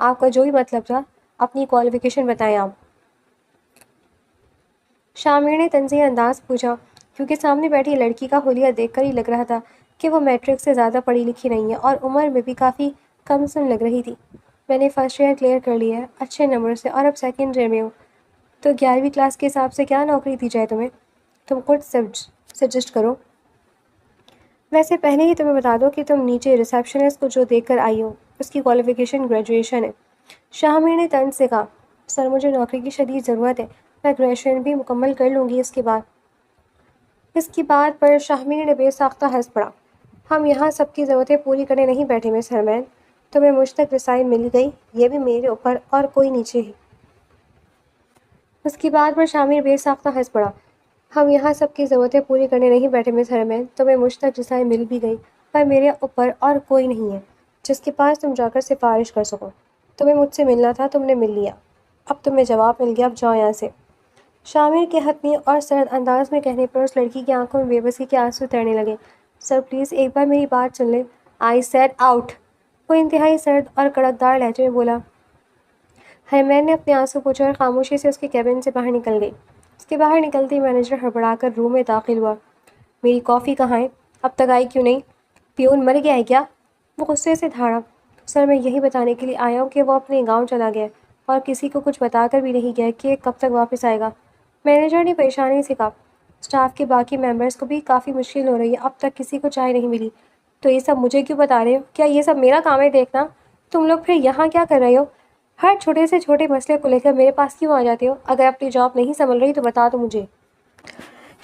آپ کا جو بھی مطلب تھا، اپنی کوالیفیکیشن بتائیں آپ۔ شامر نے تنزیہ انداز پوچھا، کیونکہ سامنے بیٹھی لڑکی کا حلیہ دیکھ کر ہی لگ رہا تھا کہ وہ میٹرک سے زیادہ پڑھی لکھی نہیں ہے اور عمر میں بھی کافی کم سن لگ رہی تھی۔ میں نے فرسٹ ایئر کلیئر کر لیا ہے اچھے نمبر سے، اور اب سیکنڈ ایئر میں ہوں۔ تو 11ویں کلاس کے حساب سے کیا نوکری دی جائے تمہیں؟ تم خود سجسٹ کرو۔ ویسے پہلے ہی تمہیں بتا دو کہ تم نیچے ریسیپشنسٹ کو جو دیکھ کر آئی ہو، اس کی کوالیفیکیشن گریجویشن ہے۔ شامر نے طنز سے کہا، سر مجھے نوکری کی شدید ضرورت ہے، میں گریجویشن بھی مکمل کر لوں گی اس کی بات پر شامر نے بے ساختہ ہنس پڑا۔ ہم یہاں سب کی ضرورتیں پوری کرنے نہیں بیٹھے مس ہرمین، تمہیں مجھ تک رسائی مل گئی، یہ بھی میرے اوپر اور کوئی نیچے ہی۔ اس کی بات پر شامر بے ساختہ ہنس پڑا۔ ہم یہاں سب کی ضرورتیں پوری کرنے نہیں بیٹھے مس ہرمین، تمہیں مجھ تک رسائی مل بھی گئی، پر میرے اوپر اور کوئی نہیں ہے جس کے پاس تم جا کر سفارش کر سکو۔ تمہیں مجھ سے ملنا تھا، تم نے مل لیا، اب تمہیں جواب مل گیا، اب جاؤ یہاں سے۔ شامر کے حتمی اور سرد انداز میں کہنے پر اس لڑکی کی آنکھوں میں بے بسی کے آنسو تیرنے لگے۔ سر پلیز ایک بار میری بات سن لیں۔ آئی سیڈ آؤٹ، وہ انتہائی سرد اور کڑکدار لہجے میں بولا۔ ہرمین نے اپنے آنسو پوچھے اور خاموشی سے اس کے کیبن سے باہر نکل گئی۔ اس کے باہر نکلتے ہی مینیجر ہڑبڑا کر روم میں داخل ہوا۔ میری کافی کہاں ہے؟ اب تک آئی کیوں نہیں؟ پیون مر گیا ہے کیا؟ وہ غصے سے دھاڑا۔ سر میں یہی بتانے کے لیے آیا ہوں کہ وہ اپنے گاؤں چلا گیا اور کسی کو کچھ بتا کر بھی نہیں گیا کہ کب تک واپس آئے گا۔ مینیجر نے پریشانی سے کہا، اسٹاف کے باقی ممبرس کو بھی کافی مشکل ہو رہی ہے، اب تک کسی کو چائے نہیں ملی۔ تو یہ سب مجھے کیوں بتا رہے ہو؟ کیا یہ سب میرا کام ہے دیکھنا؟ تم لوگ پھر یہاں کیا کر رہے ہو؟ ہر چھوٹے سے چھوٹے مسئلے کو لے کر میرے پاس کیوں آ جاتے ہو؟ اگر اپنی جاب نہیں سنبھل رہی تو بتا دو مجھے۔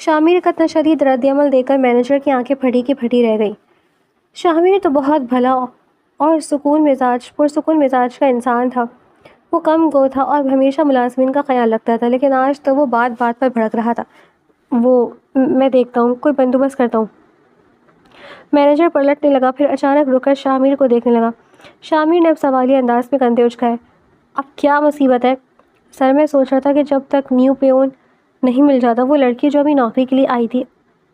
شامر کا اتنا شدید رد عمل دیکھ کر مینیجر کی آنکھیں پھٹی کی پھٹی رہ گئیں۔ شامر تو بہت بھلا اور پرسکون مزاج کا انسان تھا۔ وہ کم گو تھا اور ہمیشہ ملازمین کا خیال رکھتا تھا، لیکن آج تو وہ بات بات پر بھڑک رہا تھا۔ میں دیکھتا ہوں، کوئی بندوبست کرتا ہوں۔ مینیجر پلٹنے لگا، پھر اچانک رک کر شامر کو دیکھنے لگا۔ شامر نے اب سوالیہ انداز میں کندھے اچکائے۔ اب کیا مصیبت ہے؟ سر میں سوچ رہا تھا کہ جب تک نیو پیون نہیں مل جاتا، وہ لڑکی جو ابھی نوکری کے لیے آئی تھی،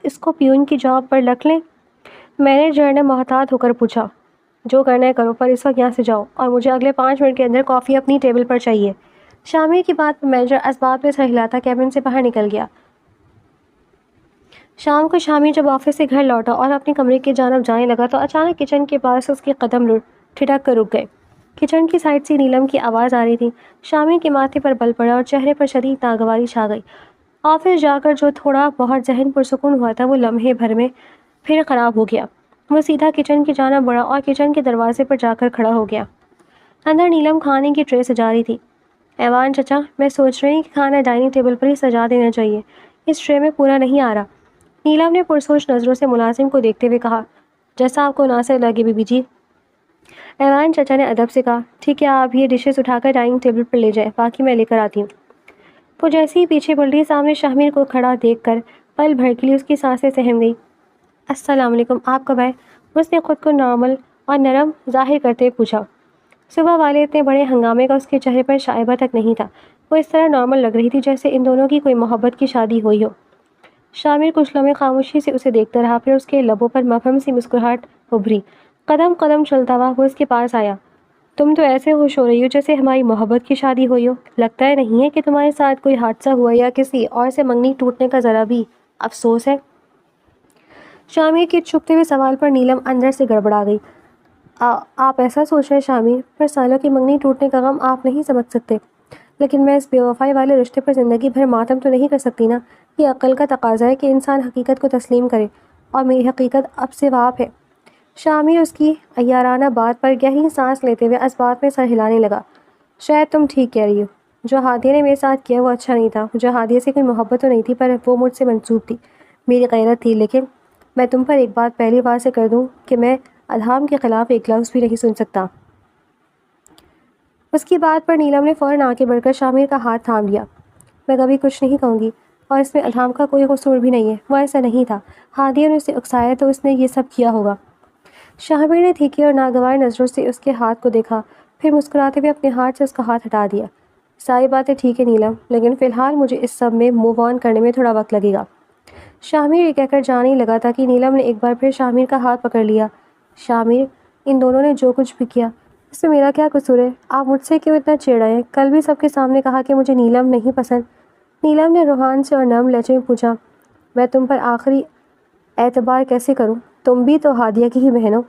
اس کو پیون کی جاب پر رکھ لیں۔ مینیجر نے محتاط ہو کر پوچھا، جو کرنا ہے کرو، پر اس وقت یہاں سے جاؤ اور مجھے اگلے 5 منٹ کے اندر کافی اپنی ٹیبل پر چاہیے۔ شامر کی بات پر مینیجر اسباب میں سر ہلاتا کیبن سے باہر نکل گیا۔ شام کو شامر جب آفس سے گھر لوٹا اور اپنے کمرے کی جانب جانے لگا تو اچانک کچن کے پاس اس کے قدم ٹھٹک کر رک گئے۔ کچن کی سائڈ سے نیلم کی آواز آ رہی تھی۔ شامر کے ماتھے پر بل پڑا اور چہرے پر شدید ناگواری چھا گئی۔ آفس جا کر جو تھوڑا بہت ذہن پرسکون ہوا تھا، وہ لمحے بھر میں پھر خراب ہو گیا۔ وہ سیدھا کچن کی جانب بڑھا اور کچن کے دروازے پر جا کر کھڑا ہو گیا۔ اندر نیلم کھانے کی ٹرے سجا رہی تھی۔ ایوان چچا، میں سوچ رہی ہوں کہ کھانا ڈائننگ ٹیبل پر ہی سجا دینا چاہیے، اس ٹرے میں پورا نہیں آ رہا۔ نیلم نے پرسوچ نظروں سے ملازم کو دیکھتے ہوئے کہا، جیسا آپ کو مناسب لگے بی بی جی۔ ایوان چچا نے ادب سے کہا، ٹھیک ہے، آپ یہ ڈشز اٹھا کر ڈائننگ ٹیبل پر لے جائیں، باقی میں لے کر آتی ہوں۔ وہ جیسے ہی پیچھے پلٹی، سامنے شامر کو کھڑا دیکھ کر پل بھر کے لیے اس کی سانسیں سہم گئی۔ السلام علیکم، آپ کب آئے؟ اس نے خود کو نارمل اور نرم ظاہر کرتے ہوئے پوچھا۔ صبح والے اتنے بڑے ہنگامے کا اس کے چہرے پر شائبہ تک نہیں تھا۔ وہ اس طرح نارمل لگ رہی تھی جیسے ان دونوں کی کوئی محبت کی شادی ہوئی ہو۔ شامر کچھ لمحے خاموشی سے اسے دیکھتا رہا، پھر اس کے لبوں پر مبہم سی مسکراہٹ ابھری۔ قدم قدم چلتا ہوا وہ اس کے پاس آیا۔ تم تو ایسے خوش ہو رہی ہو جیسے ہماری محبت کی شادی ہوئی ہو، لگتا ہے نہیں ہے کہ تمہارے ساتھ کوئی حادثہ ہوا یا کسی اور سے منگنی ٹوٹنے کا ذرا بھی افسوس ہے؟ شامر کے چھپتے ہوئے سوال پر نیلم اندر سے گڑبڑا گئی۔ آپ ایسا سوچ رہے ہیں شامر، پر سالوں کی منگنی ٹوٹنے کا غم آپ نہیں سمجھ سکتے، لیکن میں اس بے وفائی والے رشتے پر زندگی بھر ماتم تو نہیں کر سکتی نا۔ یہ عقل کا تقاضا ہے کہ انسان حقیقت کو تسلیم کرے، اور میری حقیقت اب سے آپ ہے۔ شامر اس کی عیارانہ بات پر گہری سانس لیتے ہوئے اسباب میں سر ہلانے لگا۔ شاید تم ٹھیک کہہ رہی ہو، جو ہادیہ نے میرے ساتھ کیا وہ اچھا نہیں تھا۔ مجھے ہادیہ سے کوئی محبت تو نہیں تھی، پر وہ مجھ سے منسوب تھی، میری غیرت تھی۔ لیکن میں تم پر ایک بات پہلی بار سے کر دوں کہ میں ادھام کے خلاف ایک لفظ بھی نہیں سن سکتا۔ اس کی بات پر نیلم نے فوراً آگے بڑھ کر شامر کا ہاتھ تھام لیا۔ میں کبھی کچھ نہیں کہوں گی، اور اس میں ادھام کا کوئی قصور بھی نہیں ہے، وہ ایسا نہیں تھا۔ ہادیہ نے اسے اکسایا تو اس نے یہ سب کیا ہوگا۔ شامر نے تھیکی اور ناگوار نظروں سے اس کے ہاتھ کو دیکھا، پھر مسکراتے ہوئے اپنے ہاتھ سے اس کا ہاتھ ہٹا دیا۔ ساری باتیں ٹھیک ہے نیلم، لیکن فی الحال مجھے اس سب میں موو آن کرنے میں تھوڑا وقت لگے گا۔ شامر یہ کہہ کر جانے ہی لگا تھا کہ نیلم نے ایک بار پھر شامر کا ہاتھ پکڑ لیا۔ شامر، ان دونوں نے جو کچھ بھی کیا اس میں میرا کیا قصور ہے؟ آپ مجھ سے کیوں اتنا چڑ رہے ہیں؟ کل بھی سب کے سامنے کہا کہ مجھے نیلم نہیں پسند۔ نیلم نے روحان سے اور نرم لہجے میں پوچھا، میں تم پر آخری اعتبار کیسے کروں؟ تم بھی تو ہادیہ کی ہی بہن ہو۔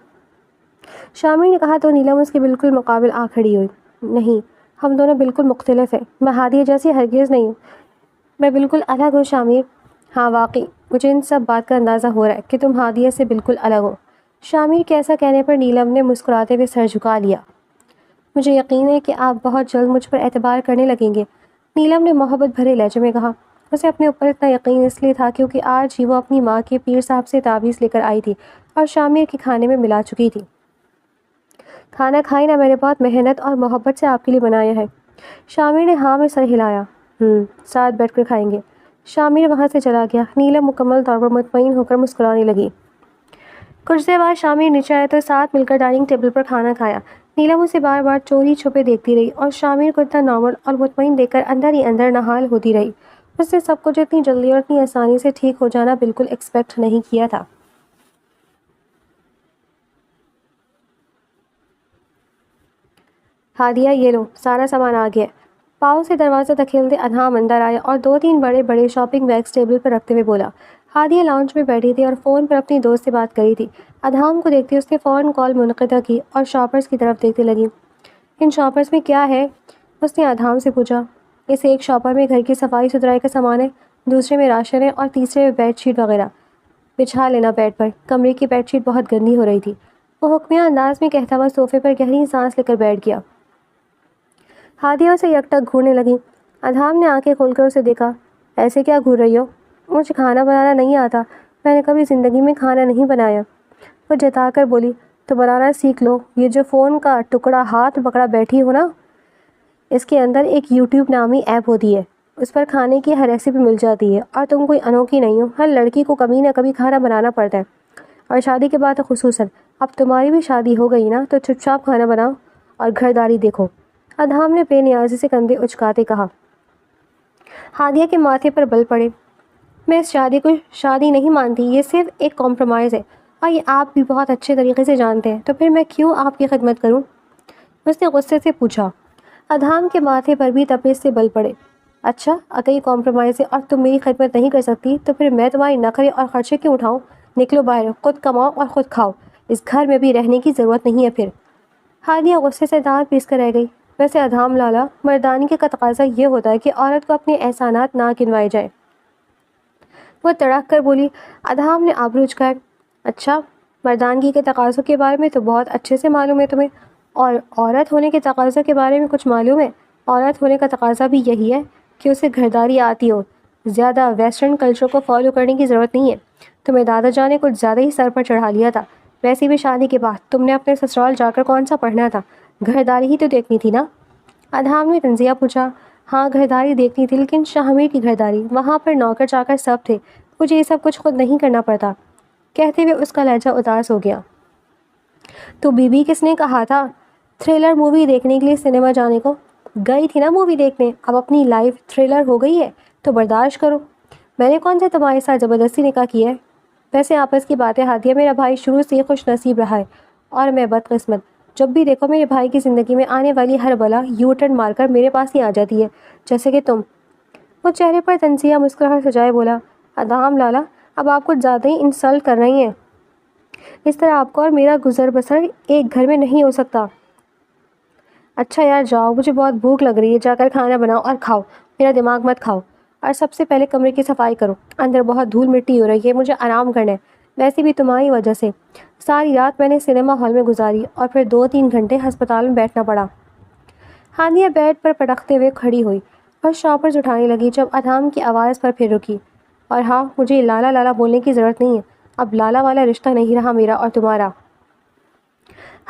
شامر نے کہا تو نیلم اس کے بالکل مقابل آ کھڑی ہوئی۔ نہیں، ہم دونوں بالکل مختلف ہیں۔ میں ہادیہ جیسی ہرگز نہیں ہوں، میں بالکل الگ ہوں شامر۔ ہاں واقعی مجھے ان سب بات کا اندازہ ہو رہا ہے کہ تم ہادیہ سے بالکل الگ ہو۔ شامر کے ایسا کہنے پر نیلم نے مسکراتے ہوئے سر جھکا لیا۔ مجھے یقین ہے کہ آپ بہت جلد مجھ پر اعتبار کرنے لگیں گے، نیلم نے محبت بھرے لہجے میں کہا۔ اسے اپنے اوپر اتنا یقین اس لیے تھا کیونکہ آج ہی وہ اپنی ماں کے پیر صاحب سے تعویذ لے کر آئی تھی اور شامر کے کھانے میں ملا چکی تھی۔ کھانا کھائی نہ، میں نے بہت محنت اور محبت سے آپ کے لیے بنایا ہے۔ شامر نے ہاں میں سر ہلایا۔ ساتھ بیٹھ کر کھائیں گے۔ شامر وہاں سے چلا گیا۔ نیلم مکمل طور پر مطمئن ہو کر مسکرانے لگی۔ کچھ دیر بعد شامر نیچے آیا تو ساتھ مل کر ڈائننگ ٹیبل پر کھانا کھایا۔ نیلم اسے بار بار چوری چھپے دیکھتی رہی اور شامر کو اتنا نارمل اور مطمئن دیکھ کر اندر ہی اندر نہال ہوتی رہی۔ اس نے سب کچھ اتنی جلدی اور اتنی آسانی سے ٹھیک ہو جانا بالکل ایکسپیکٹ نہیں کیا تھا۔ ہادیہ یہ لو، سارا سامان آ گیا۔ پاؤں سے دروازہ دھکیلتے ادھام اندر آیا اور 2-3 بڑے بڑے شاپنگ بیگز ٹیبل پر رکھتے ہوئے بولا۔ ہادیہ لاؤنج میں بیٹھی تھی اور فون پر اپنی دوست سے بات کری تھی۔ ادھام کو دیکھتے اس نے فون کال منقطع کی اور شاپرز کی طرف دیکھنے لگی۔ ان شاپرز میں کیا ہے؟ اس نے ادھام سے پوچھا۔ اس ایک شاپر میں گھر کی صفائی ستھرائی کا سامان ہے، دوسرے میں راشن ہے اور تیسرے میں بیڈ شیٹ وغیرہ۔ بچھا لینا بیڈ پر، کمرے کی بیڈ شیٹ بہت گندی ہو رہی تھی۔ وہ حکمیہ انداز میں کہتا ہوا صوفے پر گہری سانس لے کر بیٹھ گیا۔ ہادیہ اسے یک ٹک گھورنے لگی۔ ادھام نے آنکھیں کھول کر اسے دیکھا۔ ایسے کیا گھور رہی ہو؟ مجھے کھانا بنانا نہیں آتا، میں نے کبھی زندگی میں کھانا نہیں بنایا۔ وہ جتا کر بولی، تو بنانا سیکھ لو۔ یہ جو فون کا ٹکڑا ہاتھ پکڑا بیٹھی ہو نا، اس کے اندر ایک یوٹیوب نامی ایپ ہوتی ہے، اس پر کھانے کی ہر ریسیپی مل جاتی ہے اور تم کوئی انوکھی نہیں ہو، ہر لڑکی کو کبھی نہ کبھی کھانا بنانا پڑتا ہے، اور شادی کے بعد خصوصاً۔ اب تمہاری بھی شادی ہو گئی نا، تو چپ چاپ کھانا بناؤ اور گھرداری دیکھو۔ ادھام نے بے نیازی سے کندھے اچکاتے کہا۔ ہادیہ کے ماتھے پر بل پڑے۔ میں اس شادی کو شادی نہیں مانتی، یہ صرف ایک کمپرومائز ہے اور یہ آپ بھی بہت اچھے طریقے سے جانتے ہیں، تو پھر میں کیوں آپ کی خدمت کروں؟ اس نے غصے سے پوچھا۔ ادھام کے ماتھے پر بھی تپش سے بل پڑے۔ اچھا، اگر یہ کمپرومائز ہے اور تم میری خدمت نہیں کر سکتی تو پھر میں تمہاری نخرے اور خرچے کیوں اٹھاؤں؟ نکلو باہر، خود کماؤ اور خود کھاؤ، اس گھر میں بھی رہنے کی ضرورت نہیں ہے پھر۔ ہادیہ غصے سے دانت پیس کر رہ گئی۔ ویسے ادھام لالا، مردانگی کا تقاضا یہ ہوتا ہے کہ عورت کو اپنے احسانات نہ گنوائے جائے۔ وہ تڑک کر بولی۔ ادھام نے آبرو اچکائے۔ اچھا، مردانگی کے تقاضوں کے بارے میں تو بہت اچھے سے معلوم ہے تمہیں، اور عورت ہونے کے تقاضوں کے بارے میں کچھ معلوم ہے؟ عورت ہونے کا تقاضا بھی یہی ہے کہ اسے گھرداری آتی ہو، زیادہ ویسٹرن کلچر کو فالو کرنے کی ضرورت نہیں ہے۔ تمہیں دادا جان نے کچھ زیادہ ہی سر پر چڑھا لیا تھا۔ ویسے بھی شادی کے بعد تم نے اپنے سسرال جا کر کون سا پڑھنا تھا؟ گھرداری ہی تو دیکھنی تھی نا؟ ادھام نے تنزیہ پوچھا۔ ہاں گھرداری دیکھنی تھی، لیکن شاہمیر کی گھرداری، وہاں پر نوکر چاکر سب تھے، مجھے یہ سب کچھ خود نہیں کرنا پڑتا۔ کہتے ہوئے اس کا لہجہ اداس ہو گیا۔ تو بی بی کس نے کہا تھا تھرلر مووی دیکھنے کے لیے سنیما جانے کو؟ گئی تھی نا مووی دیکھنے، اب اپنی لائف تھرلر ہو گئی ہے تو برداشت کرو۔ میں نے کون سے تمہارے ساتھ زبردستی نکاح کیا ہے؟ ویسے آپس کی باتیں ہادیہ، میرا بھائی شروع سے خوش نصیب رہا ہے اور میں بدقسمت۔ جب بھی دیکھو میرے بھائی کی زندگی میں آنے والی ہر بلا یو ٹرن مار کر میرے پاس ہی آ جاتی ہے، جیسے کہ تم۔ وہ چہرے پر تنزیہ مسکراہٹ سجائے بولا۔ ادھام لالا، اب آپ کچھ زیادہ ہی انسلٹ کر رہی ہیں۔ اس طرح آپ کو اور میرا گزر بسر ایک گھر میں نہیں ہو سکتا۔ اچھا یار جاؤ، مجھے بہت بھوک لگ رہی ہے، جا کر کھانا بناؤ اور کھاؤ، میرا دماغ مت کھاؤ، اور سب سے پہلے کمرے کی صفائی کرو، اندر بہت دھول مٹی ہو رہی ہے، مجھے آرام کرنا ہے، ویسے بھی تمہاری وجہ سے ساری رات میں نے سنیما ہال میں گزاری اور پھر 2-3 گھنٹے ہسپتال میں بیٹھنا پڑا۔ ہادیہ بیڈ پر پٹکتے ہوئے کھڑی ہوئی اور شاپرز اٹھانے لگی جب ادھام کی آواز پر پھر رکی۔ اور ہاں، مجھے لالا لالا بولنے کی ضرورت نہیں ہے، اب لالا والا رشتہ نہیں رہا میرا اور تمہارا۔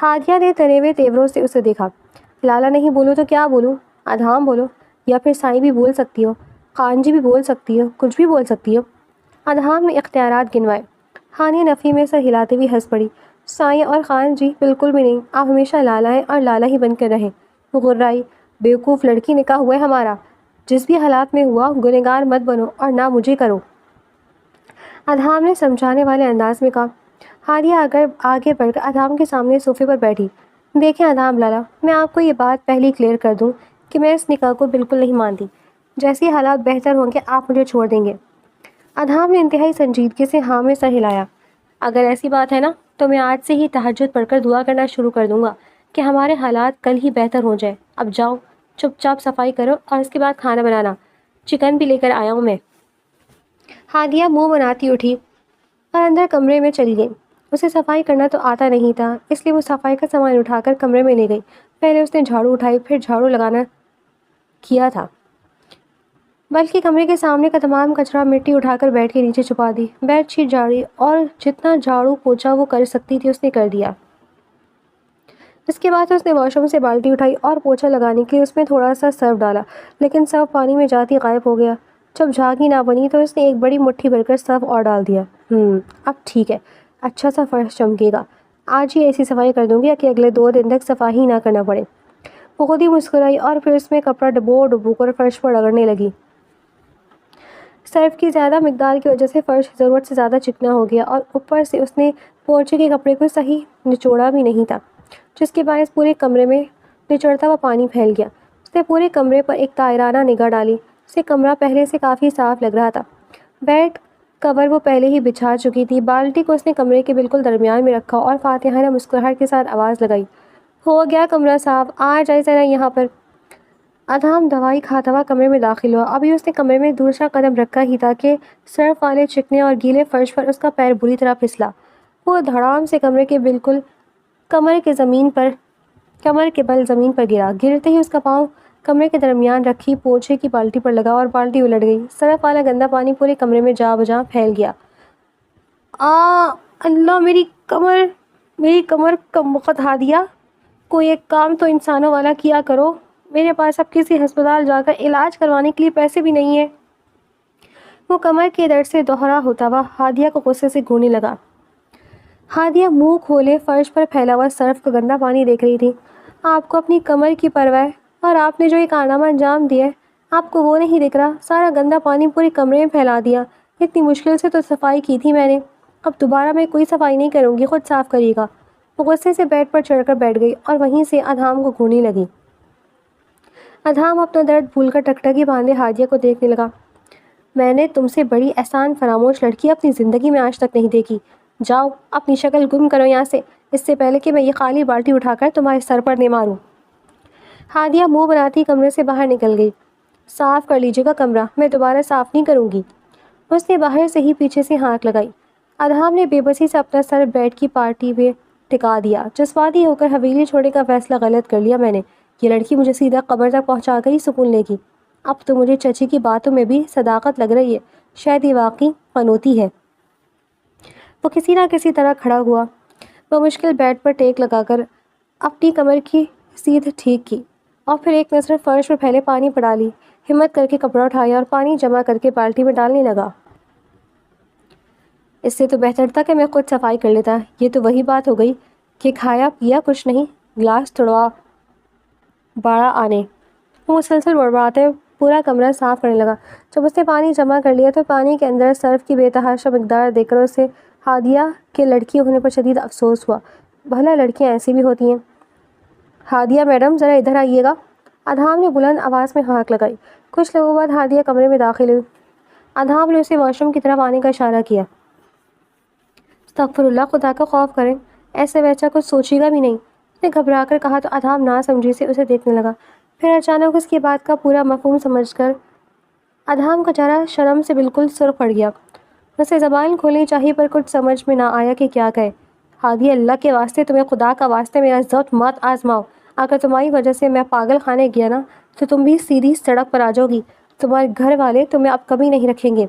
ہادیہ نے تنے ہوئے تیوروں سے اسے دیکھا۔ لالا نہیں بولوں تو کیا بولوں؟ ادھام بولو، یا پھر سائیں بھی بول سکتی ہو، خان جی بھی بول سکتی ہو، کچھ بھی بول سکتی ہو۔ ادھام نے اختیارات گنوائے۔ ہانیہ نفی میں سر ہلاتے ہوئے ہنس پڑی۔ سائیں اور خان جی بالکل بھی نہیں، آپ ہمیشہ لالا ہیں اور لالا ہی بن کر رہیں۔ غرائی بیوقوف لڑکی نکاح ہوا ہے ہمارا، جس بھی حالات میں ہوا گنہگار مت بنو اور نہ مجھے کرو، ادھام نے سمجھانے والے انداز میں کہا۔ ہادیہ اگر آگے بڑھ کر ادھام کے سامنے صوفے پر بیٹھی۔ دیکھیں ادھام لالا، میں آپ کو یہ بات پہلے کلیئر کر دوں کہ میں اس نکاح کو بالکل نہیں مانتی۔ جیسے حالات بہتر ہوں گے آپ مجھے چھوڑ دیں گے۔ ادھام نے انتہائی سنجیدگی سے ہاں میں سر ہلایا۔ اگر ایسی بات ہے نا تو میں آج سے ہی تہجد پڑھ کر دعا کرنا شروع کر دوں گا کہ ہمارے حالات کل ہی بہتر ہو جائے۔ اب جاؤ، چپ چاپ صفائی کرو اور اس کے بعد کھانا بنانا، چکن بھی لے کر آیا ہوں میں۔ ہادیہ منہ بناتی اٹھی اور اندر کمرے میں چلی گئی۔ اسے صفائی کرنا تو آتا نہیں تھا، اس لیے وہ صفائی کا سامان اٹھا کر کمرے میں لے گئی۔ پہلے اس نے جھاڑو اٹھائی، پھر جھاڑو لگانا کیا تھا، بلکہ کمرے کے سامنے کا تمام کچرا مٹی اٹھا کر بیڈ کے نیچے چھپا دی۔ بیڈ شیٹ جھاڑی اور جتنا جھاڑو پوچھا وہ کر سکتی تھی اس نے کر دیا۔ اس کے بعد اس نے واش روم سے بالٹی اٹھائی اور پوچھا لگانے کے لیے اس میں تھوڑا سا سرف ڈالا، لیکن سرف پانی میں جاتی غائب ہو گیا۔ جب جھاگی نہ بنی تو اس نے ایک بڑی مٹھی بھر کر سرف اور ڈال دیا۔ اب ٹھیک ہے، اچھا سا فرش چمکے گا۔ آج ہی ایسی صفائی کر دوں گی کہ اگلے 2 دن تک صفائی ہی نہ کرنا پڑے۔ وہ خود ہی مسکرائی اور پھر اس میں کپڑا ڈبو کر فرش پر رگڑنے لگی۔ سرف کی زیادہ مقدار کی وجہ سے فرش ضرورت سے زیادہ چکنا ہو گیا اور اوپر سے اس نے پوچھے کے کپڑے کو صحیح نچوڑا بھی نہیں تھا، جس کے باعث پورے کمرے میں نچڑتا ہوا پانی پھیل گیا۔ اس نے پورے کمرے پر ایک تائرانہ نگاہ ڈالی۔ اسے کمرہ پہلے سے کافی صاف لگ رہا تھا۔ بیڈ کور وہ پہلے ہی بچھا چکی تھی۔ بالٹی کو اس نے کمرے کے بالکل درمیان میں رکھا اور فاتحانہ مسکراہٹ کے ساتھ آواز لگائی، ہو گیا کمرہ صاف، آ جائے ذرا یہاں پر۔ ادھام دوائی کھاتا ہوا کمرے میں داخل ہوا۔ ابھی اس نے کمرے میں دوسرا قدم رکھا ہی تھا کہ سرف والے چکنے اور گیلے فرش پر اس کا پیر بری طرح پھسلا۔ وہ دھڑام سے کمرے کے بالکل کمر کے بل زمین پر گرا۔ گرتے ہی اس کا پاؤں کمرے کے درمیان رکھی پوچھے کی بالٹی پر لگا اور بالٹی الٹ گئی۔ سرف والا گندا پانی پورے کمرے میں جا بجا پھیل گیا۔ اللہ، میری کمر کم وقت ہادیہ، کوئی ایک کام تو انسانوں والا کیا کرو، میرے پاس اب کسی ہسپتال جا کر علاج کروانے کے لیے پیسے بھی نہیں ہیں۔ وہ کمر کے درد سے دوہرا ہوتا ہوا ہادیہ کو غصے سے گھورنے لگا۔ ہادیہ منہ کھولے فرش پر پھیلا ہوا سرف کا گندا پانی دیکھ رہی تھی۔ آپ کو اپنی کمر کی پرواہ اور آپ نے جو یہ کارنامہ انجام دیا ہے، آپ کو وہ نہیں دکھ رہا؟ سارا گندا پانی پورے کمرے میں پھیلا دیا۔ اتنی مشکل سے تو صفائی کی تھی میں نے، اب دوبارہ میں کوئی صفائی نہیں کروں گی، خود صاف کریے گا۔ وہ غصے سے بیڈ پر چڑھ کر بیٹھ گئی اور وہیں سے ادھام کو گھورنے لگی۔ ادھام اپنا درد بھول کر ٹکٹکی باندھے ہادیہ کو دیکھنے لگا۔ میں نے تم سے بڑی احسان فراموش لڑکی اپنی زندگی میں آج تک نہیں دیکھی۔ جاؤ اپنی شکل گم کرو یہاں سے، اس سے پہلے کہ میں یہ خالی بالٹی اٹھا کر تمہارے سر پر دے ماروں۔ ہادیہ منہ بناتی کمرے سے باہر نکل گئی۔ صاف کر لیجیے گا کمرہ، میں دوبارہ صاف نہیں کروں گی۔ اس نے باہر سے ہی پیچھے سے ہانک لگائی۔ ادھام نے بے بسی سے اپنا سر بیڈ کی پارٹی پہ ٹکا دیا۔ جذباتی ہو کر حویلی چھوڑنے کا فیصلہ غلط کر لیا میں نے۔ یہ لڑکی مجھے سیدھا قبر تک پہنچا کر ہی سکون لے گی۔ اب تو مجھے چچی کی باتوں میں بھی صداقت لگ رہی ہے، شاید یہ واقعی فنوتی ہے۔ وہ کسی نہ کسی طرح کھڑا ہوا۔ وہ مشکل بیڈ پر ٹیک لگا کر اپنی کمر کی سیدھ ٹھیک کی اور پھر ایک نظر فرش پر پھیلے پانی پر ڈالی۔ ہمت کر کے کپڑا اٹھایا اور پانی جمع کر کے بالٹی میں ڈالنے لگا۔ اس سے تو بہتر تھا کہ میں خود صفائی کر لیتا۔ یہ تو وہی بات ہو گئی کہ کھایا پیا کچھ نہیں، گلاس توڑوا باڑا آنے۔ وہ مسلسل بڑبڑاتے پورا کمرہ صاف کرنے لگا۔ جب اس نے پانی جمع کر لیا تو پانی کے اندر سرف کی بے تحاشا مقدار دیکھ کر اسے ہادیہ کے لڑکی ہونے پر شدید افسوس ہوا۔ بھلا لڑکیاں ایسی بھی ہوتی ہیں۔ ہادیہ میڈم ذرا ادھر آئیے گا۔ ادھام نے بلند آواز میں ہانک لگائی۔ کچھ لوگوں بعد ہادیہ کمرے میں داخل ہوئی۔ ادھام نے اسے واش روم کی طرف آنے کا اشارہ کیا۔ استغفر اللہ، خدا کا خوف کریں، ایسے ویسا کچھ سوچے گا بھی نہیں، اس نے گھبرا کر کہا تو ادھام نا سمجھی سے اسے دیکھنے لگا۔ پھر اچانک اس کی بات کا پورا مفہوم سمجھ کر ادھام کا چہرہ شرم سے بالکل سرخ پڑ گیا۔ اسے زبان کھولنی چاہیے پر کچھ سمجھ میں نہ آیا کہ کیا کہے۔ ہادیہ، اللہ کے واسطے تمہیں خدا کا واسطے میرا ضبط مت آزماؤ۔ اگر تمہاری وجہ سے میں پاگل خانے گیا نا تو تم بھی سیدھی سڑک پر آ جاؤ گی، تمہارے گھر والے تمہیں اب کبھی نہیں رکھیں گے۔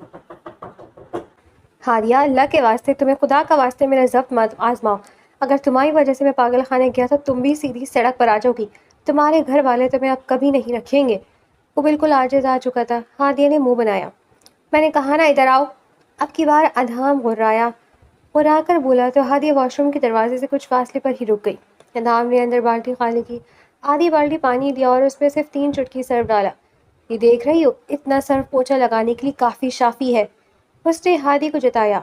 ہادیہ، اللہ کے واسطے تمہیں خدا کا واسطے میرا ضبط مت آزماؤ۔ اگر تمہاری وجہ سے میں پاگل خانے گیا تو تم بھی سیدھی سڑک پر آ جاؤ گی، تمہارے گھر والے تمہیں اب کبھی نہیں رکھیں گے۔ وہ بالکل عاجز آ چکا تھا۔ ہادیہ نے منہ بنایا۔ میں نے کہا نا ادھر آؤ۔ اب کی بار ادھام غرا کر بولا تو ہادیہ واش روم کے دروازے سے کچھ فاصلے پر ہی رک گئی۔ ادھام نے اندر بالٹی خالی کی، آدھی بالٹی پانی لیا اور اس میں صرف 3 چٹکی سرف ڈالا۔ یہ دیکھ رہی ہو، اتنا سرف پوچھا لگانے کے لیے کافی شافی ہے، اس نے ہادی کو جتایا۔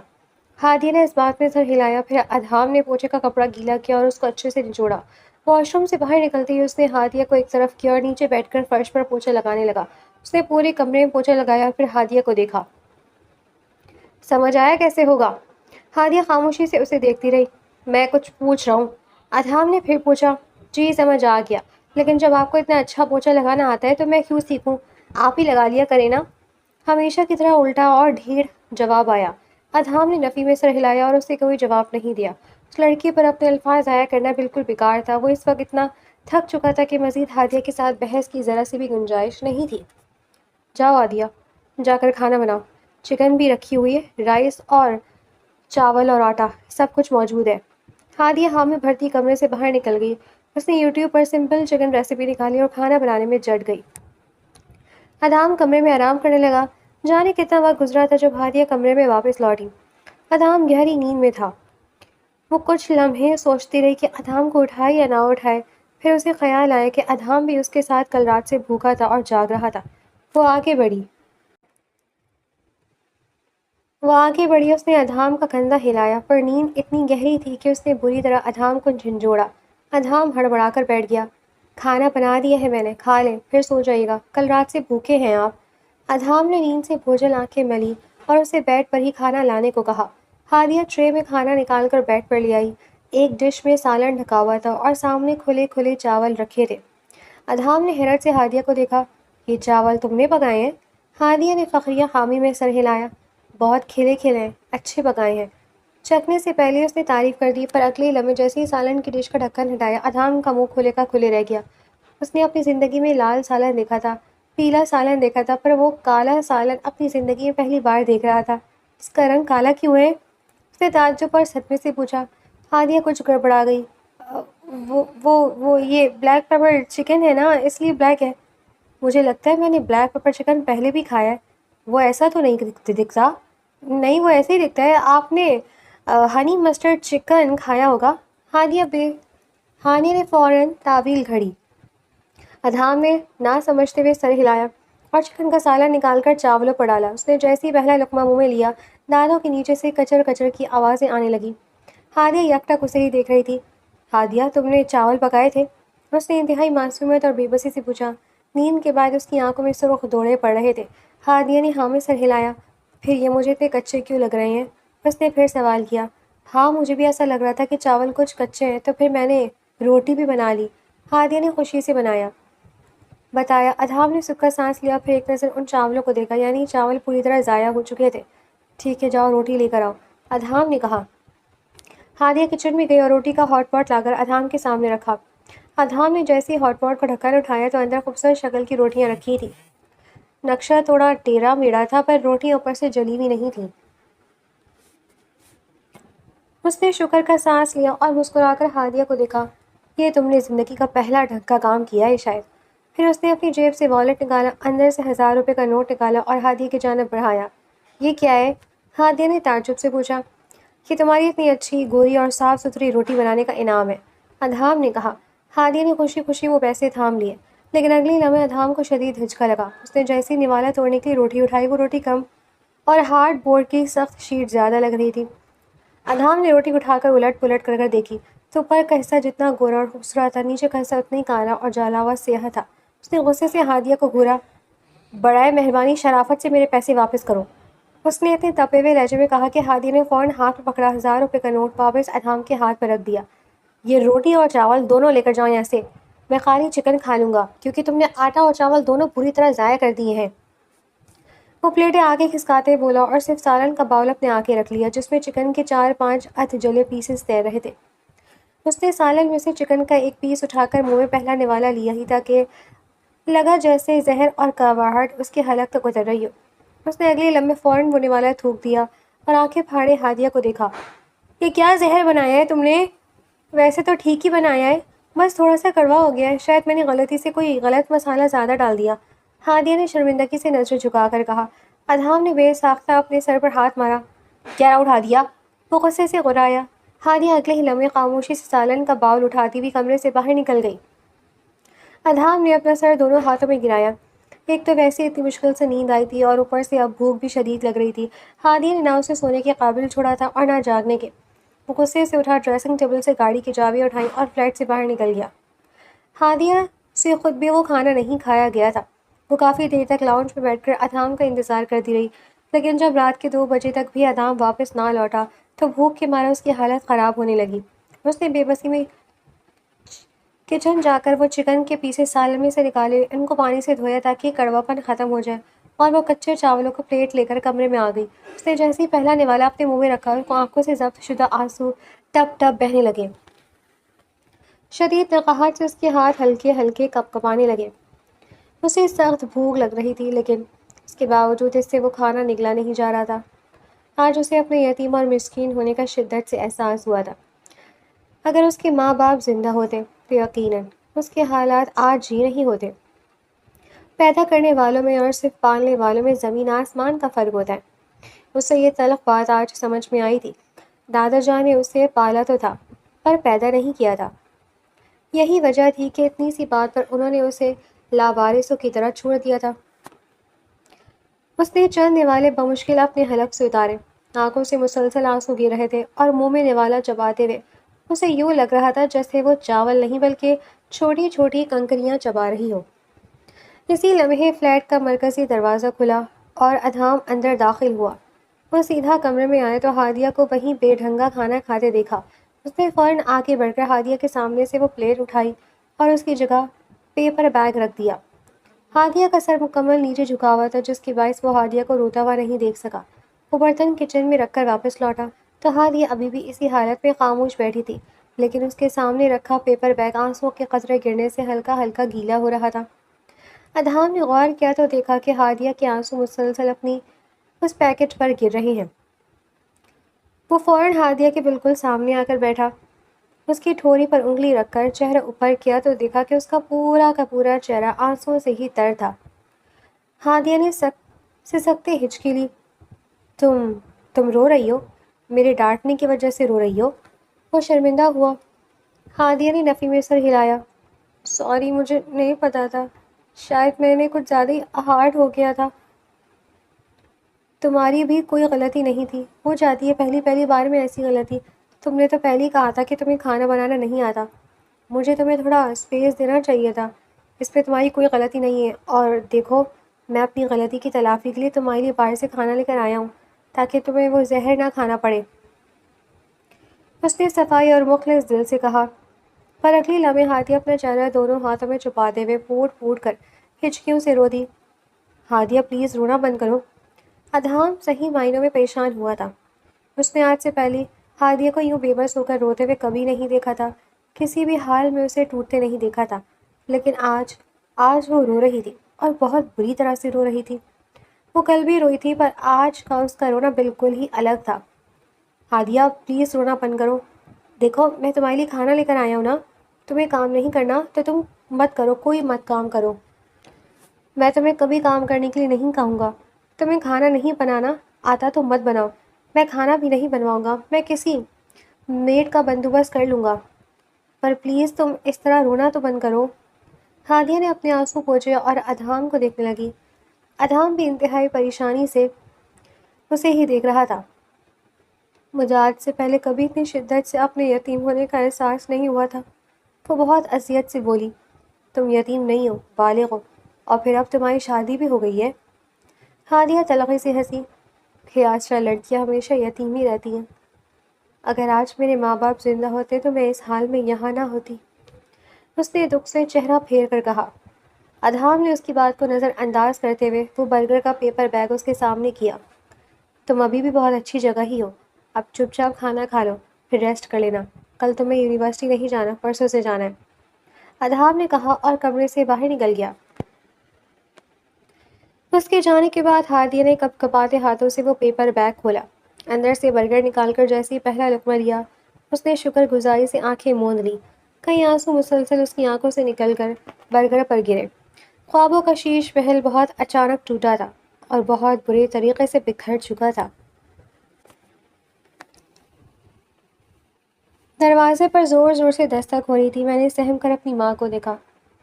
ہادیہ نے اس بات میں سر ہلایا۔ پھر ادھام نے پوچھے کا کپڑا گیلا کیا اور اس کو اچھے سے نچوڑا۔ واش روم سے باہر نکلتے ہی اس نے ہادیہ کو ایک طرف کیا اور نیچے بیٹھ کر فرش پر پوچھا لگانے لگا۔ اس نے پورے کمرے میں پوچھا لگایا اور پھر ہادیہ کو دیکھا۔ سمجھ آیا کیسے ہوگا؟ ہادیہ خاموشی سے اسے دیکھتی رہی۔ میں کچھ پوچھ رہا ہوں۔ ادھام نے پھر پوچھا۔ جی سمجھ آ گیا، لیکن جب آپ کو اتنا اچھا پوچھا لگانا آتا ہے تو میں کیوں سیکھوں؟ آپ ہی لگا لیا کریں نا۔ ہمیشہ کی طرح الٹا اور ڈھیر جواب آیا۔ ادھام نے نفی میں سر ہلایا اور اسے کوئی جواب نہیں دیا۔ اس لڑکی پر اپنے الفاظ ضائع کرنا بالکل بیکار تھا۔ وہ اس وقت اتنا تھک چکا تھا کہ مزید ہادیہ کے ساتھ بحث کی ذرا سی بھی گنجائش نہیں تھی۔ جاؤ ہادیہ، جا کر کھانا بناؤ۔ چکن بھی رکھی ہوئی ہے، رائس اور چاول اور آٹا سب کچھ موجود ہے۔ ہادیہ ہاں میں بھرتی کمرے سے باہر نکل گئی۔ اس نے یوٹیوب پر سمپل چکن ریسیپی نکالی اور کھانا بنانے میں جٹ گئی۔ ادھام کمرے میں آرام کرنے لگا۔ جانے کتنا وقت گزرا تھا جب ہادیہ کمرے میں واپس لوٹی۔ ادھام گہری نیند میں تھا۔ وہ کچھ لمحے سوچتی رہی کہ ادھام کو اٹھائے یا نہ اٹھائے۔ پھر اسے خیال آیا کہ ادھام بھی اس کے ساتھ کل رات سے بھوکا تھا اور جاگ رہا تھا۔ وہ آگے بڑھی۔ اس نے ادھام کا کندھا ہلایا، پر نیند اتنی گہری تھی کہ اس نے بری طرح ادھام کو جھنجھوڑا۔ ادھام ہڑبڑا کر بیٹھ گیا۔ کھانا بنا دیا ہے میں نے، کھا لیں پھر سو جائے گا، کل رات سے بھوکے ہیں آپ۔ ادھام نے نیند سے بوجھل آنکھیں ملی اور اسے بیڈ پر ہی کھانا لانے کو کہا۔ ہادیہ ٹرے میں کھانا نکال کر بیڈ پر لے آئی۔ ایک ڈش میں سالن ڈھکا ہوا تھا اور سامنے کھلے کھلے چاول رکھے تھے۔ ادھام نے حیرت سے ہادیہ کو دیکھا۔ یہ چاول تم نے پکائے ہیں؟ ہادیہ نے فخریہ خامی میں سر ہلایا۔ بہت کھلے کھلے ہیں، اچھے پکائے ہیں۔ چکھنے سے پہلے اس نے تعریف کر دی، پر اگلے لمحے جیسے ہی سالن کی ڈش کا ڈھکن ہٹایا، ادھام کا منہ کھلے کا کھلے رہ گیا۔ اس نے اپنی زندگی میں لال سالن دیکھا تھا، پیلا سالن دیکھا تھا، پر وہ کالا سالن اپنی زندگی میں پہلی بار دیکھ رہا تھا۔ اس کا رنگ کالا کیوں ہے؟ اس نے تعجب اور صدمے سے پوچھا۔ ہادیہ کچھ گڑبڑا گئی۔ یہ بلیک پیپر چکن ہے نا، اس لیے بلیک ہے۔ مجھے لگتا ہے میں نے بلیک پیپر چکن پہلے بھی کھایا ہے۔ وہ ایسا تو نہیں دکھتا۔ نہیں، وہ ایسے ہی دکھتا ہے۔ آپ نے ہنی مسٹرڈ چکن کھایا ہوگا۔ ہانیہ نے فوراً تعویل گھڑی۔ ادھام نے نہ سمجھتے ہوئے سر ہلایا اور چکن کا سالن نکال کر چاولوں پر ڈالا۔ اس نے جیسے ہی پہلا لقمہ منہ میں لیا، دانتوں کے نیچے سے کچر کچر کی آوازیں آنے لگیں۔ ہادیہ یکٹک اسے ہی دیکھ رہی تھی۔ ہادیہ، تم نے چاول پکائے تھے؟ اس نے انتہائی معصومیت اور بے بسی سے پوچھا۔ نیند کے بعد اس کی آنکھوں میں سرخ دوڑے پڑ رہے تھے۔ ہادیہ نے ہاں میں سر ہلایا۔ پھر یہ مجھے اتنے کچے کیوں لگ رہے ہیں؟ اس نے پھر سوال کیا۔ ہاں مجھے بھی ایسا لگ رہا تھا کہ چاول کچھ کچے ہیں، تو پھر میں نے روٹی بھی بنا لی۔ ہادیہ نے خوشی سے بتایا۔ ادھام نے سکھا سانس لیا، پھر ایک نظر ان چاولوں کو دیکھا، یعنی چاول پوری طرح ضائع ہو چکے تھے۔ ٹھیک ہے، جاؤ روٹی لے کر آؤ، ادھام نے کہا۔ ہادیہ کچن میں گئی اور روٹی کا ہاٹ پاٹ لا کر ادھام کے سامنے رکھا۔ ادھام نے جیسے ہی ہاٹ پاٹ کا ڈھکن اٹھایا تو اندر خوبصورت شکل کی روٹیاں رکھی تھیں۔ نقشہ تھوڑا ٹیڑھا میڑھا تھا، پر روٹیاں اوپر سے جلی ہوئی نہیں تھیں۔ اس نے شکر کا سانس لیا اور مسکرا کر ہادیہ کو دیکھا۔ یہ تم نے زندگی کا پہلا ڈھنگ کا کام کیا ہے شاید۔ پھر اس نے اپنی جیب سے والیٹ نکالا، اندر سے 1000 روپے کا نوٹ نکالا اور ہادیہ کی جانب بڑھایا۔ یہ کیا ہے؟ ہادیہ نے تعجب سے پوچھا۔ یہ تمہاری اتنی اچھی گوری اور صاف ستھری روٹی بنانے کا انعام ہے، ادھام نے کہا۔ ہادیہ نے خوشی خوشی وہ پیسے تھام لیے، لیکن اگلی لمحے ادھام کو شدید ہچکا لگا۔ اس نے جیسے ہی نوالا توڑنے کے لیے روٹی اٹھائی، وہ روٹی کم اور ہارڈ بورڈ کی سخت شیٹ زیادہ لگ رہی تھی۔ ادھام نے روٹی اٹھا کر الٹ پلٹ کر دیکھی تو اوپر کا حصہ جتنا گورا اور خوبصورت تھا، نیچے کا حصہ اتنا ہی کالا اور جالا ہوا سیاہ تھا۔ اس نے غصے سے ہادیہ کو گھورا۔ برائے مہربانی شرافت سے میرے پیسے واپس کرو، اس نے اتنے تپے ہوئے لہجے میں کہا کہ ہادیہ نے فوراً ہاتھ میں پکڑا 1000 روپے کا نوٹ واپس ادھام کے ہاتھ پر رکھ دیا۔ یہ روٹی اور چاول دونوں لے کر جاؤ یہاں سے، میں خالی چکن کھا لوں گا کیونکہ تم نے آٹا اور چاول دونوں پوری طرح ضائع کر دیے ہیں۔ وہ پلیٹیں آگے کھسکاتے بولا اور صرف سالن کا باؤل اپنے آگے رکھ لیا، جس میں چکن کے 4-5 ادھ جلے پیسز تیر رہے تھے۔ اس نے سالن میں سے چکن کا ایک پیس اٹھا کر منہ میں پہلا نوالا لیا ہی تھا کہ لگا جیسے زہر اور کڑواہٹ اس کے حلق تک اتر رہی ہو۔ اس نے اگلے لمحے فوراً وہ نوالا تھوک دیا اور آنکھیں پھاڑے ہادیہ کو دیکھا۔ یہ کیا زہر بنایا ہے تم نے؟ ویسے تو ٹھیک ہی بنایا ہے، بس تھوڑا سا کڑوا ہو گیا ہے، شاید میں نے غلطی سے کوئی غلط مسالہ زیادہ ڈال دیا، ہادیہ نے شرمندگی سے نظر جھکا کر کہا۔ ادھام نے بے ساختہ اپنے سر پر ہاتھ مارا۔ گیٹ آؤٹ ہادیہ، وہ غصے سے غرایا۔ ہادیہ اگلے ہی لمحے خاموشی سے سالن کا باؤل اٹھاتی ہوئی کمرے سے باہر نکل گئی۔ ادھام نے اپنا سر دونوں ہاتھوں میں گرایا۔ ایک تو ویسے اتنی مشکل سے نیند آئی تھی اور اوپر سے اب بھوک بھی شدید لگ رہی تھی۔ ہادیہ نے نہ اسے سونے کے قابل چھوڑا تھا اور نہ جاگنے کے۔ وہ غصے سے اٹھا، ڈریسنگ ٹیبل سے گاڑی کی چابی اٹھائی اور فلیٹ سے باہر نکل گیا۔ ہادیہ سے خود بھی وہ کھانا نہیں کھایا گیا تھا۔ وہ کافی دیر تک لاؤنج پہ بیٹھ کر ادھام کا انتظار کرتی رہی، لیکن جب رات کے 2 بجے تک بھی ادھام واپس نہ لوٹا تو بھوک کے مارے اس کی حالت خراب ہونے لگی۔ اس نے بے بسی میں کچن جا کر وہ چکن کے پیسے سالن میں سے نکالے، ان کو پانی سے دھویا تاکہ کڑوا پن ختم ہو جائے، اور وہ کچے چاولوں کو پلیٹ لے کر کمرے میں آ گئی۔ اس نے جیسے ہی پہلا نوالا اپنے منہ میں رکھا، اس کو آنکھوں سے ضبط شدہ آنسو ٹپ ٹپ بہنے لگے۔ شدید نقاہت سے اس کے ہاتھ ہلکے ہلکے کپکپانے لگے۔ اسے سخت بھوک لگ رہی تھی، لیکن اس کے باوجود اس سے وہ کھانا نگلا نہیں جا رہا تھا۔ آج اسے اپنے یتیم اور مسکین ہونے کا شدت سے احساس ہوا تھا۔ اگر اس کے ماں باپ زندہ ہوتے تو یقیناً اس کے حالات آج ہی نہیں ہوتے۔ پیدا کرنے والوں میں اور صرف پالنے والوں میں زمین آسمان کا فرق ہوتا ہے۔ اسے یہ تلخ بات آج سمجھ میں آئی تھی۔ دادا جان نے اسے پالا تو تھا، پر پیدا نہیں کیا تھا۔ یہی وجہ تھی کہ اتنی سی بات پر انہوں نے اسے لاوارثوں کی طرح چھوڑ دیا تھا۔ اس نے چند نوالے بمشکل اپنے حلق سے اتارے۔ آنکھوں سے مسلسل آنسو گر رہے تھے اور منہ میں نوالا چباتے ہوئے اسے یوں لگ رہا تھا جیسے وہ چاول نہیں بلکہ چھوٹی چھوٹی کنکریاں چبا رہی ہو۔ اسی لمحے فلیٹ کا مرکزی دروازہ کھلا اور ادھام اندر داخل ہوا۔ وہ سیدھا کمرے میں آئے تو ہادیہ کو وہیں بے ڈھنگا کھانا کھاتے دیکھا۔ اس نے فوراً آگے بڑھ کر ہادیہ کے سامنے سے وہ پلیٹ اٹھائی اور اس کی جگہ پیپر بیگ رکھ دیا۔ ہادیہ کا سر مکمل نیچے جھکا ہوا تھا، جس کی باعث وہ ہادیہ کو روتا ہوا نہیں دیکھ سکا۔ وہ برتن کچن میں رکھ کر واپس لوٹا تو ہادیہ ابھی بھی اسی حالت میں خاموش بیٹھی تھی، لیکن اس کے سامنے رکھا پیپر بیگ آنسوؤں کے قطرے گرنے سے ہلکا ہلکا گیلا ہو رہا تھا۔ ادھام نے غور کیا تو دیکھا کہ ہادیہ کے آنسو مسلسل اپنی اس پیکٹ پر گر رہے ہیں۔ وہ فوراً ہادیہ کے بالکل سامنے آ کر بیٹھا۔ اس کی ٹھوری پر انگلی رکھ کر چہرہ اوپر کیا تو دیکھا کہ اس کا پورا چہرہ آنسوؤں سے ہی تر تھا۔ ہادیہ نے سکتے ہچکی لی۔ تم رو رہی ہو؟ میرے ڈانٹنے کی وجہ سے رو رہی ہو؟ وہ شرمندہ ہوا۔ ہادیہ نے نفی میں سر ہلایا۔ سوری، مجھے نہیں پتا تھا، شاید میں نے کچھ زیادہ ہی ہارڈ ہو گیا تھا۔ تمہاری بھی کوئی غلطی نہیں تھی، ہو جاتی ہے پہلی بار میں ایسی غلطی۔ تم نے تو پہلے ہی کہا تھا کہ تمہیں کھانا بنانا نہیں آتا۔ مجھے تمہیں تھوڑا اسپیس دینا چاہیے تھا۔ اس پہ تمہاری کوئی غلطی نہیں ہے، اور دیکھو میں اپنی غلطی کی تلافی کے لیے تمہارے لیے باہر سے کھانا لے کر آیا ہوں تاکہ تمہیں وہ زہر نہ کھانا پڑے، اس نے صفائی اور مخلص دل سے کہا۔ پر اگلی لمحے ہادیہ اپنا چہرہ دونوں ہاتھوں میں چھپاتے ہوئے پھوٹ پھوٹ کر ہچکیوں سے رو دی۔ ہادیہ پلیز رونا بند کرو۔ ادھام صحیح معنوں میں پریشان ہوا تھا۔ اس نے آج سے پہلے ہادیہ کو یوں بے بس ہو کر روتے ہوئے کبھی نہیں دیکھا تھا، کسی بھی حال میں اسے ٹوٹتے نہیں دیکھا تھا، لیکن آج وہ رو رہی تھی اور بہت بری طرح سے رو رہی تھی۔ وہ کل بھی روئی تھی، پر آج کا اس کا رونا بالکل ہی الگ تھا۔ ہادیہ پلیز رونا بند کرو، دیکھو میں تمہارے لیے کھانا لے کر آیا ہوں نا، تمہیں کام نہیں کرنا تو تم مت کرو، کوئی مت کام کرو۔ میں تمہیں کبھی کام کرنے کے لیے نہیں کہوں گا۔ تمہیں کھانا نہیں بنانا آتا تو مت بناؤ، میں کھانا بھی نہیں بنواؤں گا، میں کسی میڈ کا بندوبست کر لوں گا، پر پلیز تم اس طرح رونا تو بند کرو۔ ہادیہ نے اپنے آنسو پوچھے اور ادھام کو دیکھنے لگی۔ ادھام بھی انتہائی پریشانی سے اسے ہی دیکھ رہا تھا۔ مجھے آج سے پہلے کبھی اتنی شدت سے اپنے یتیم ہونے کا احساس نہیں ہوا تھا۔ وہ بہت اذیت سے بولی۔ تم یتیم نہیں ہو، بالغ ہو، اور پھر اب تمہاری شادی بھی ہو گئی ہے۔ ہادیہ تلخی سے ہنسی۔ خیاشہ لڑکیاں ہمیشہ یتیم ہی رہتی ہیں۔ اگر آج میرے ماں باپ زندہ ہوتے تو میں اس حال میں یہاں نہ ہوتی، اس نے دکھ سے چہرہ پھیر کر کہا۔ ادھام نے اس کی بات کو نظر انداز کرتے ہوئے وہ برگر کا پیپر بیگ اس کے سامنے کیا۔ تم ابھی بھی بہت اچھی جگہ ہی ہو، اب چپ چاپ کھانا کھا لو، پھر ریسٹ کر لینا، کل تمہیں یونیورسٹی نہیں جانا، پرسوں سے جانا ہے، ادھام نے کہا اور کمرے سے باہر نکل گیا۔ اس کے جانے کے بعد ہادیہ نے کپ کپاتے ہاتھوں سے وہ پیپر بیگ کھولا، اندر سے برگر نکال کر جیسے ہی پہلا لقمہ لیا، اس نے شکر گزاری سے آنکھیں موند لی۔ کئی آنسو مسلسل اس کی آنکھوں سے نکل کر برگر پر گرے۔ خوابوں کا شیش محل بہت اچانک ٹوٹا تھا اور بہت برے طریقے سے بکھر چکا تھا۔ دروازے پر زور زور سے دستک ہو رہی تھی۔ میں نے سہم کر اپنی ماں کو دیکھا۔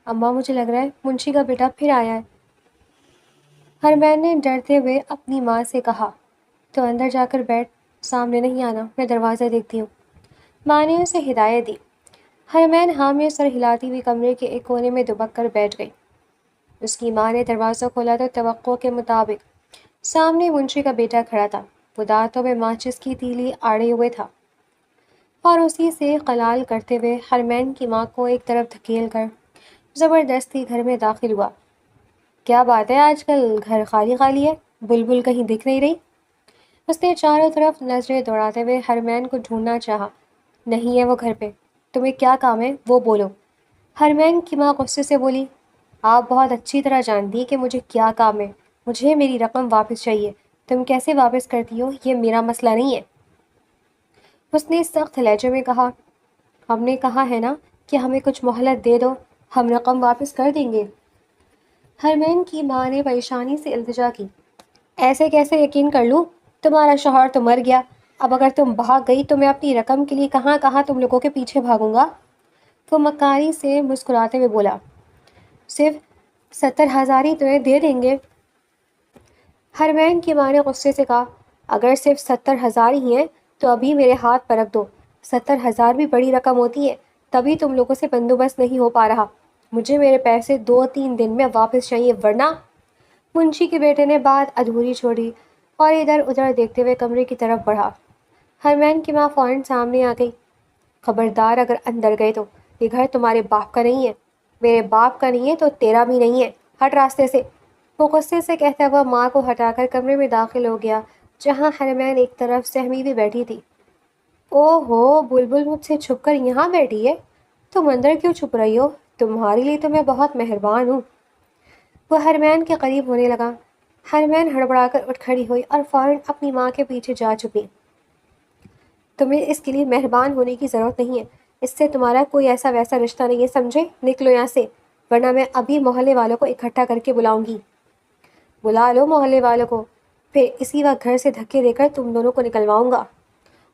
اماں، مجھے لگ رہا ہے منشی کا بیٹا پھر آیا ہے، ہرمین نے ڈرتے ہوئے اپنی ماں سے کہا۔ تو اندر جا کر بیٹھ، سامنے نہیں آنا، میں دروازہ دیکھتی ہوں۔ ماں نے اسے ہدایت دی۔ حرمین ہاں میں سر ہلاتی ہوئی کمرے کے ایک کونے میں دبک کر بیٹھ گئی۔ اس کی ماں نے دروازہ کھولا تو توقع کے مطابق سامنے منشی کا بیٹا کھڑا تھا۔ وہ دانتوں میں ماچس کی تیلی آڑے ہوئے تھا اور اسی سے قلال کرتے ہوئے حرمین کی ماں کو ایک طرف دھکیل کر زبردستی گھر میں داخل ہوا۔ کیا بات ہے، آج کل گھر خالی خالی ہے، بلبل کہیں دکھ نہیں رہی؟ اس نے چاروں طرف نظریں دوڑاتے ہوئے حرمین کو ڈھونڈنا چاہا۔ نہیں ہے وہ گھر پہ، تمہیں کیا کام ہے وہ بولو۔ حرمین کی ماں غصے سے بولی، آپ بہت اچھی طرح جانتی کہ مجھے کیا کام ہے، مجھے میری رقم واپس چاہیے، تم کیسے واپس کرتی ہو یہ میرا مسئلہ نہیں ہے۔ اس نے سخت لہجے میں کہا، ہم نے کہا ہے نا کہ ہمیں کچھ مہلت دے دو، ہم رقم واپس کر دیں گے۔ حرمین کی ماں نے پریشانی سے التجا کی، ایسے کیسے یقین کر لوں، تمہارا شوہر تو مر گیا، اب اگر تم بھاگ گئی تو میں اپنی رقم کے لیے کہاں کہاں تم لوگوں کے پیچھے بھاگوں گا۔ وہ مکاری سے مسکراتے ہوئے بولا، صرف 70,000 ہی تمہیں دے دیں گے۔ حرمین کی ماں نے غصے سے کہا، اگر صرف 70,000 ہی ہیں تو ابھی میرے ہاتھ پر رکھ دو، 70,000 بھی بڑی رقم ہوتی ہے، تبھی تم لوگوں سے بندوبست نہیں ہو پا رہا، مجھے میرے پیسے 2-3 دن میں واپس چاہیے ورنہ۔ منشی کے بیٹے نے بات ادھوری چھوڑی اور ادھر ادھر دیکھتے ہوئے کمرے کی طرف بڑھا۔ حرمین کی ماں فوراً سامنے آ گئی، خبردار اگر اندر گئے تو یہ گھر تمہارے باپ کا نہیں ہے، میرے باپ کا نہیں ہے تو تیرا بھی نہیں ہے، ہٹ راستے سے۔ وہ غصے سے کہتا ہوا ماں کو ہٹا کر کمرے میں داخل ہو گیا جہاں حرمین ایک طرف سہمی ہوئی بیٹھی تھی۔ او ہو، بلبل مجھ سے چھپ کر یہاں بیٹھی ہے، تم اندر کیوں چھپ رہی ہو، تمہارے لیے تو میں بہت مہربان ہوں۔ وہ حرمین کے قریب ہونے لگا۔ حرمین ہڑبڑا کر اٹھ کھڑی ہوئی اور فوراً اپنی ماں کے پیچھے جا چھپی۔ تمہیں اس کے لیے مہربان ہونے کی ضرورت نہیں ہے، اس سے تمہارا کوئی ایسا ویسا رشتہ نہیں ہے، سمجھے؟ نکلو یہاں سے، ورنہ میں ابھی محلے والوں کو اکٹھا کر کے بلاؤں گی۔ بلا لو محلے والوں کو، پھر اسی وقت گھر سے دھکے دے کر تم دونوں کو نکلواؤں گا،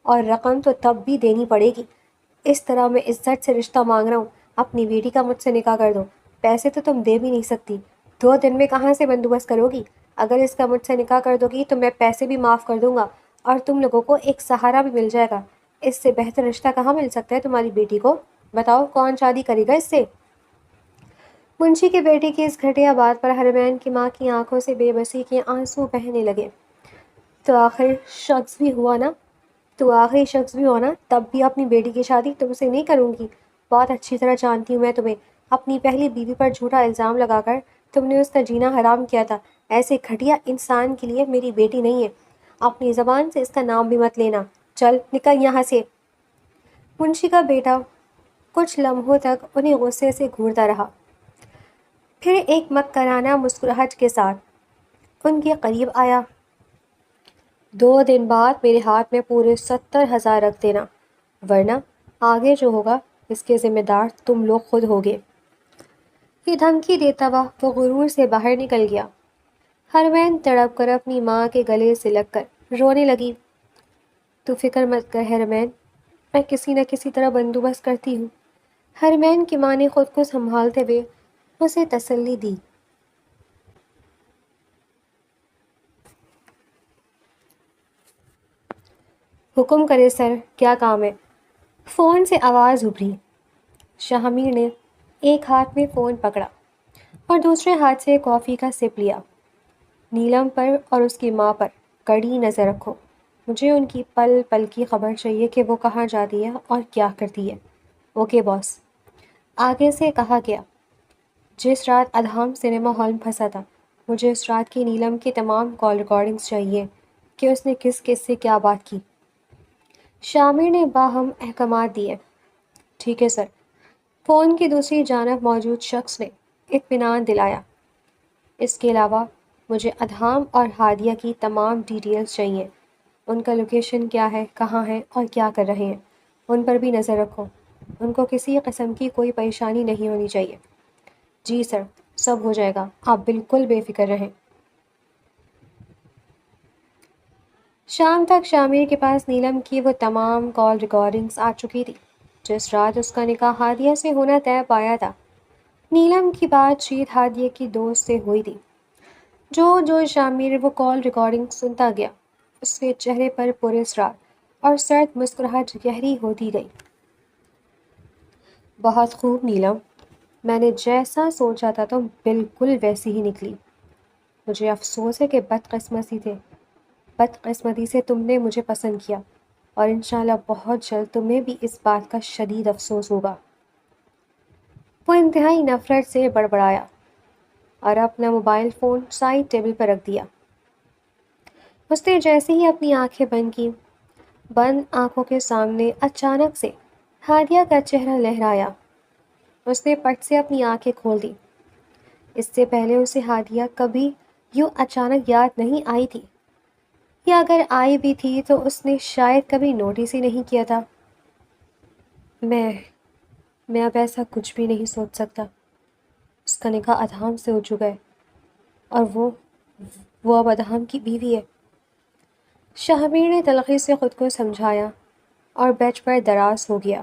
اور رقم تو تب بھی دینی پڑے گی۔ اس طرح میں عزت سے رشتہ مانگ رہا ہوں، اپنی بیٹی کا مجھ سے نکاح کر دو، پیسے تو تم دے بھی نہیں سکتی، 2 دن میں کہاں سے بندوبست کرو گی؟ اگر اس کا مجھ سے نکاح کر دو گی تو میں پیسے بھی معاف کر دوں گا اور تم لوگوں کو ایک سہارا بھی مل جائے گا۔ اس سے بہتر رشتہ کہاں مل سکتا ہے تمہاری بیٹی کو؟ بتاؤ کون شادی کرے گا اس سے؟ منشی کے بیٹے کی اس گھٹیا بات پر حرمین کی ماں کی آنکھوں سے بے بسی کے آنسو بہنے لگے۔ تو آخری شخص بھی ہو نا، تب بھی اپنی بیٹی کی شادی تم سے نہیں کروں گی۔ بہت اچھی طرح جانتی ہوں میں تمہیں، اپنی پہلی بیوی پر جھوٹا الزام لگا کر تم نے اس کا جینا حرام کیا تھا۔ ایسے گھٹیا انسان کے لیے میری بیٹی نہیں ہے، اپنی زبان سے اس کا نام بھی مت لینا، چل نکل یہاں سے۔ منشی کا بیٹا کچھ لمحوں تک انہیں غصے سے گھورتا رہا، پھر ایک مکرانہ مسکراہٹ کے ساتھ ان کے قریب آیا۔ 2 دن بعد میرے ہاتھ میں پورے 70,000 رکھ دینا، ورنہ آگے جو ہوگا اس کے ذمہ دار تم لوگ خود ہوگے۔ یہ دھمکی دیتا ہوا وہ غرور سے باہر نکل گیا۔ حرمین تڑپ کر اپنی ماں کے گلے سے لگ کر رونے لگی۔ تو فکر مت کر حرمین، میں کسی نہ کسی طرح بندوبست کرتی ہوں۔ حرمین کی ماں نے خود کو سنبھالتے ہوئے اسے تسلی دی۔ حکم کرے سر، کیا کام ہے؟ فون سے آواز ابھری۔ شاہمیر نے ایک ہاتھ میں فون پکڑا اور دوسرے ہاتھ سے کافی کا سپ لیا۔ نیلم پر اور اس کی ماں پر کڑی نظر رکھو، مجھے ان کی پل پل کی خبر چاہیے کہ وہ کہاں جاتی ہے اور کیا کرتی ہے۔ اوکے باس، آگے سے کہا گیا۔ جس رات ادھام سنیما ہال میں پھنسا تھا، مجھے اس رات کی نیلم کی تمام کال ریکارڈنگز چاہیے کہ اس نے کس کس سے کیا بات کی۔ شامر نے باہم احکامات دیے۔ ٹھیک ہے سر۔ فون کی دوسری جانب موجود شخص نے اطمینان دلایا۔ اس کے علاوہ مجھے ادھام اور ہادیہ کی تمام ڈیٹیلز چاہیے، ان کا لوکیشن کیا ہے، کہاں ہے اور کیا کر رہے ہیں، ان پر بھی نظر رکھو، ان کو کسی قسم کی کوئی پریشانی نہیں ہونی چاہیے۔ جی سر، سب ہو جائے گا، آپ بالکل بے فکر رہیں۔ شام تک شامر کے پاس نیلم کی وہ تمام کال ریکارڈنگز آ چکی تھی جس رات اس کا نکاح ہادیہ سے ہونا طے پایا تھا۔ نیلم کی بات چیت ہادیہ کی دوست سے ہوئی تھی۔ جو شامر وہ کال ریکارڈنگ سنتا گیا، اس کے چہرے پر پراسرار اور سرد مسکراہٹ گہری ہوتی گئی۔ بہت خوب نیلم، میں نے جیسا سوچا تھا تم بالکل ویسی ہی نکلی۔ مجھے افسوس ہے کہ بدقسمتی سے تم نے مجھے پسند کیا، اور انشاءاللہ بہت جلد تمہیں بھی اس بات کا شدید افسوس ہوگا۔ وہ انتہائی نفرت سے بڑبڑایا اور اپنا موبائل فون سائڈ ٹیبل پر رکھ دیا۔ اس نے جیسے ہی اپنی آنکھیں بند کی، بند آنکھوں کے سامنے اچانک سے ہادیہ کا چہرہ لہرایا۔ اس نے پٹ سے اپنی آنکھیں کھول دی۔ اس سے پہلے اسے ہادیہ کبھی یوں اچانک یاد نہیں آئی تھی، یا اگر آئی بھی تھی تو اس نے شاید کبھی نوٹس ہی نہیں کیا تھا۔ میں اب ایسا کچھ بھی نہیں سوچ سکتا۔ اس کا نکاح ادھام سے ہو چکا ہے، اور وہ اب ادھام کی بیوی ہے۔ شاہمیر نے تلخی سے خود کو سمجھایا اور بیڈ پر دراز ہو گیا۔